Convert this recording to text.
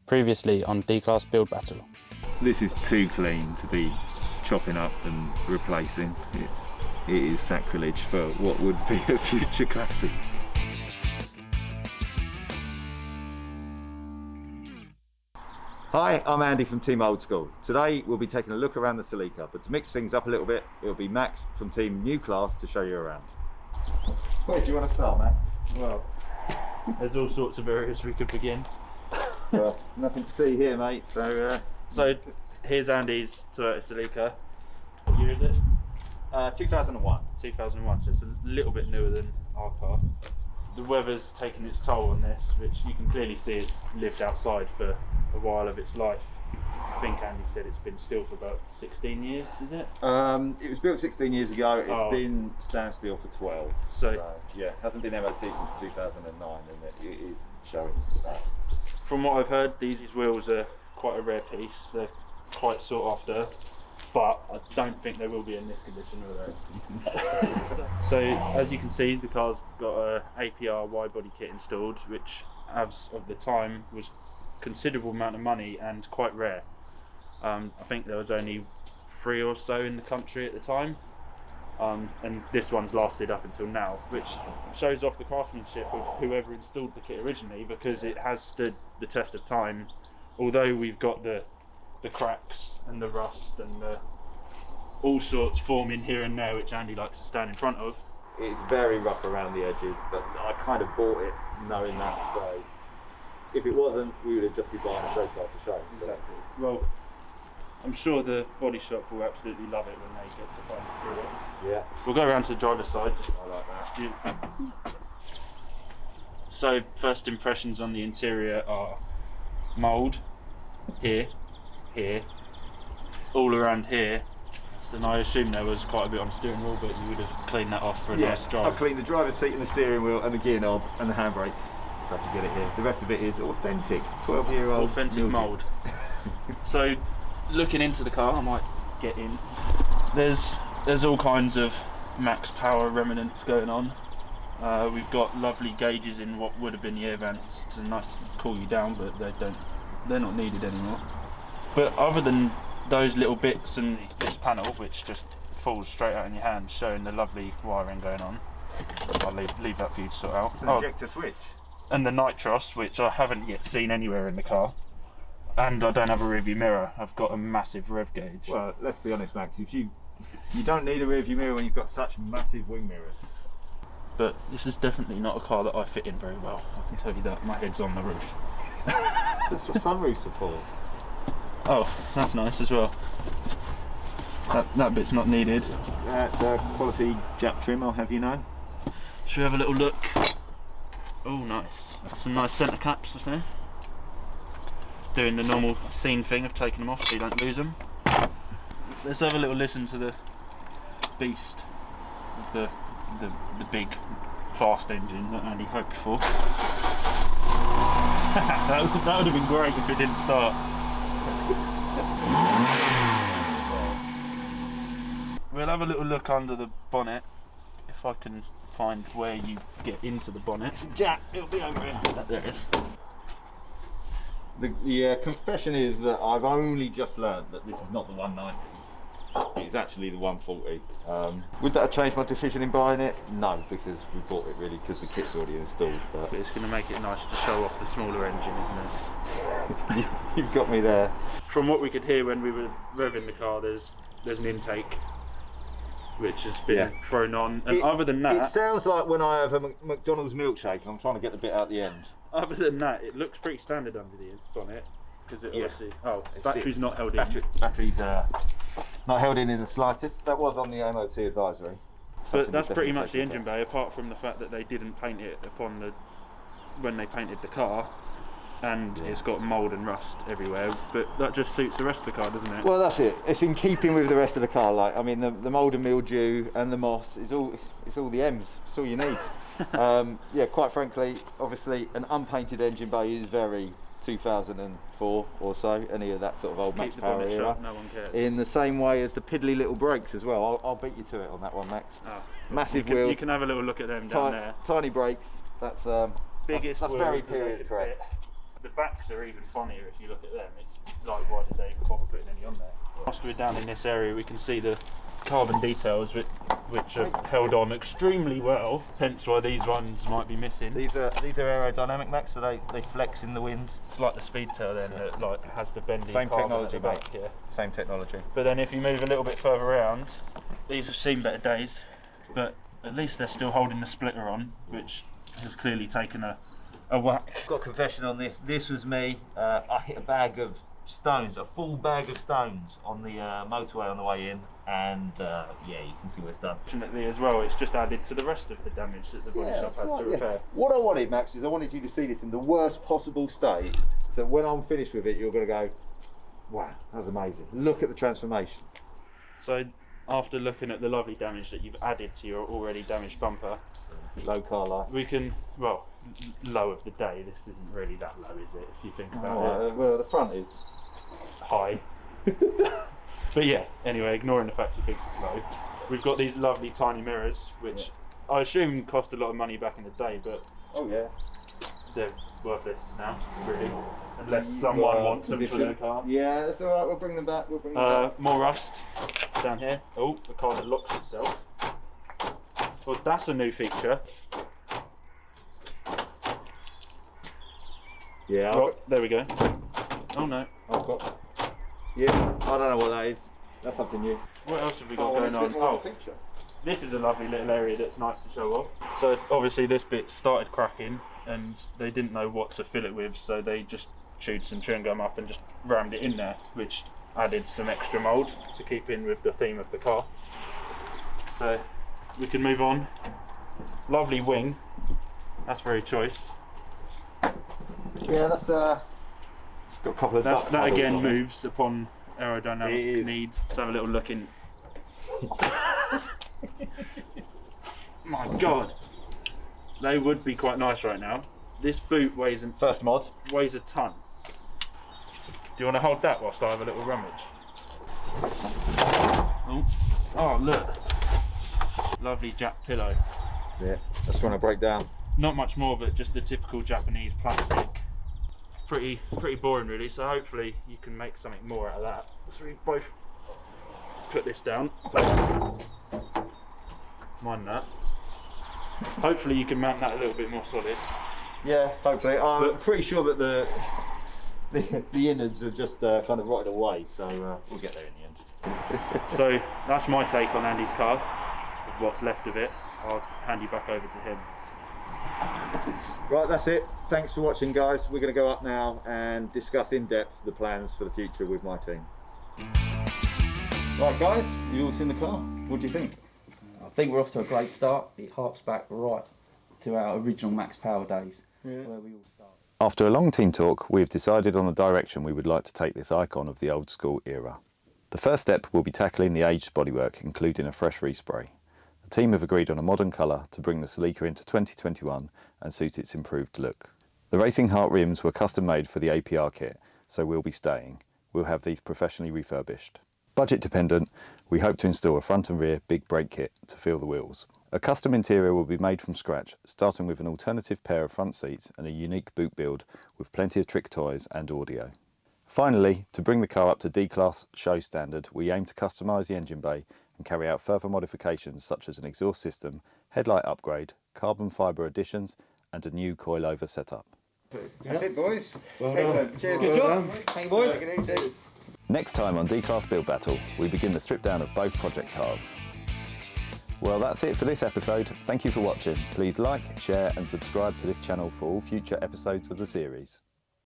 Previously on D-Class Build Battle. This is too clean to be chopping up and replacing. It is sacrilege for what would be a future classic. Hi, I'm Andy from Team Old School. Today we'll be taking a look around the Celica, but to mix things up a little bit, it'll be Max from Team New Class to show you around. Where do you want to start, Max? Well, there's all sorts of areas we could begin. Well, there's nothing to see here, mate, so... So here's Andy's Toyota Celica. What year is it? 2001. 2001, so it's a little bit newer than our car. The weather's taken its toll on this, which you can clearly see it's lived outside for a while of its life. I think Andy said it's been still for about 16 years, is it? It was built 16 years ago, it's been standstill for 12. So yeah, hasn't been MOT since 2009 and it is showing that. From what I've heard, these wheels are quite a rare piece. They're quite sought after, but I don't think they will be in this condition, will they? So as you can see, the car's got a APR wide body kit installed, which as of the time was considerable amount of money and quite rare. I think there was only 3 or so in the country at the time, and this one's lasted up until now, which shows off the craftsmanship of whoever installed the kit originally, because it has stood the test of time. Although we've got the cracks and the rust and the all sorts forming here and there, which Andy likes to stand in front of. It's very rough around the edges, but I kind of bought it knowing that, so if it wasn't, we would have just been buying a show car to show. Exactly. Well, I'm sure the body shop will absolutely love it when they get to finally see it. Yeah. We'll go around to the driver's side. I like that. Yeah. So first impressions on the interior are mould here, all around here. So I assume there was quite a bit on the steering wheel, but you would have cleaned that off for a nice drive. I cleaned the driver's seat and the steering wheel and the gear knob and the handbrake, so I can get it here. The rest of it is authentic, 12-year-old authentic mould. So looking into the car, I might get in. There's all kinds of max power remnants going on. We've got lovely gauges in what would have been the air vents to nice cool you down, but they're not needed anymore. But other than those little bits and this panel, which just falls straight out in your hand, showing the lovely wiring going on, I'll leave that for you to sort out. The ejector switch. And the nitros, which I haven't yet seen anywhere in the car. And I don't have a rearview mirror. I've got a massive rev gauge. Well, let's be honest, Max. If you don't need a rearview mirror when you've got such massive wing mirrors. But this is definitely not a car that I fit in very well. I can tell you that. My head's on the roof. So that's what sunroofs are for. Oh, that's nice as well. That bit's not needed. That's a quality Jap trim, I'll have you know. Should we have a little look? Oh, nice. Some nice centre caps there. Doing the normal scene thing of taking them off so you don't lose them. Let's have a little listen to the beast of the big fast engine that Andy hoped for. that would have been great if it didn't start. We'll have a little look under the bonnet, if I can find where you get into the bonnet. It's a Jap, it'll be over here. There it is. The confession is that I've only just learned that this is not the 190. It's actually the 140. Would that have changed my decision in buying it? No, because we bought it really because the kit's already installed. But it's going to make it nice to show off the smaller engine, isn't it? You've got me there. From what we could hear when we were revving the car, there's an intake which has been thrown on, and other than that, it sounds like when I have a McDonald's milkshake and I'm trying to get the bit out the end. Other than that, it looks pretty standard under the bonnet, because it obviously battery's not held in. Battery's not held in the slightest. That was on the MOT advisory. But that's pretty much the engine bay, apart from the fact that they didn't paint it when they painted the car, and it's got mould and rust everywhere. But that just suits the rest of the car, doesn't it? Well, that's it. It's in keeping with the rest of the car. Like, I mean, the mould and mildew and the moss is all. It's all the M's. It's all you need. Yeah, quite frankly, obviously, an unpainted engine bay is very 2004 or so, any of that sort of old Max Power era. Shut, no one cares. In the same way as the piddly little brakes as well. I'll beat you to it on that one, Max. Oh, massive wheels. You can have a little look at them down there. Tiny brakes. That's biggest. That's very period correct. the backs are even funnier if you look at them. It's like, why did they even bother putting any on there? Whilst we're down in this area, we can see the carbon details which are held on extremely well, hence why these ones might be missing. These are aerodynamic, Max, so they flex in the wind. It's like the Speedtail then, that like has the bendy Same carbon technology, at the back, mate. yeah. Same technology. But then if you move a little bit further around, these have seen better days, but at least they're still holding the splitter on, which has clearly taken a whack. Got a confession on this. This was me. I hit a bag of stones, a full bag of stones on the motorway on the way in, and yeah, you can see what it's done. Fortunately as well, it's just added to the rest of the damage that the body shop has to repair. What I wanted, Max, is I wanted you to see this in the worst possible state, so that when I'm finished with it, you're going to go, wow, that's amazing. Look at the transformation. So after looking at the lovely damage that you've added to your already damaged bumper, Low car life. we can, well, low of the day, this isn't really that low, is it, if you think about it? Well, the front is. High. But yeah, anyway, ignoring the fact you think it's low, we've got these lovely tiny mirrors, which I assume cost a lot of money back in the day, but Oh yeah. they're worthless now, really, unless someone wants them for their car. Yeah, that's alright, we'll bring them back. More rust down here. Oh, the car that locks itself. Well, that's a new feature. Yeah, Oh, there we go. Oh no. I've got. Yeah, I don't know what that is. That's something new. What else have we got going on? Oh, this is a lovely little area that's nice to show off. So obviously this bit started cracking and they didn't know what to fill it with, so they just chewed some chewing gum up and just rammed it in there, which added some extra mould to keep in with the theme of the car. So we can move on. Lovely wing. That's very choice. Yeah, that's it's got a couple of That again moves upon aerodynamic needs. Let's have a little look in. My God, they would be quite nice right now. This boot weighs first mod. Weighs a ton. Do you want to hold that whilst I have a little rummage? Oh look, lovely Jap pillow. Yeah, that's trying to break down. Not much more of it, just the typical Japanese plastic. Pretty boring really, so hopefully you can make something more out of that. So we both put this down. Mind that. Hopefully you can mount that a little bit more solid. Yeah, hopefully. I'm pretty sure that the innards are just kind of rotted away, so we'll get there in the end. So that's my take on Andy's car, with what's left of it. I'll hand you back over to him. Right, that's it. Thanks for watching, guys. We're going to go up now and discuss in depth the plans for the future with my team. Right, guys, you've all seen the car. What do you think? I think we're off to a great start. It harks back right to our original Max Power days, where we all started. After a long team talk, we have decided on the direction we would like to take this icon of the old school era. The first step will be tackling the aged bodywork, including a fresh respray. The team have agreed on a modern colour to bring the Celica into 2021 and suit its improved look. The Racing Heart rims were custom made for the APR kit, so we'll be staying. We'll have these professionally refurbished. Budget dependent, we hope to install a front and rear big brake kit to fill the wheels. A custom interior will be made from scratch, starting with an alternative pair of front seats and a unique boot build with plenty of trick toys and audio. Finally, to bring the car up to D-Class show standard, we aim to customise the engine bay and carry out further modifications such as an exhaust system, headlight upgrade, carbon fibre additions and a new coilover setup. That's it, boys. Excellent. Cheers. Good job. Thank you, boys. Take it easy. Next time on D-Class Build Battle, we begin the strip down of both project cars. Well, that's it for this episode. Thank you for watching. Please like, share and subscribe to this channel for all future episodes of the series.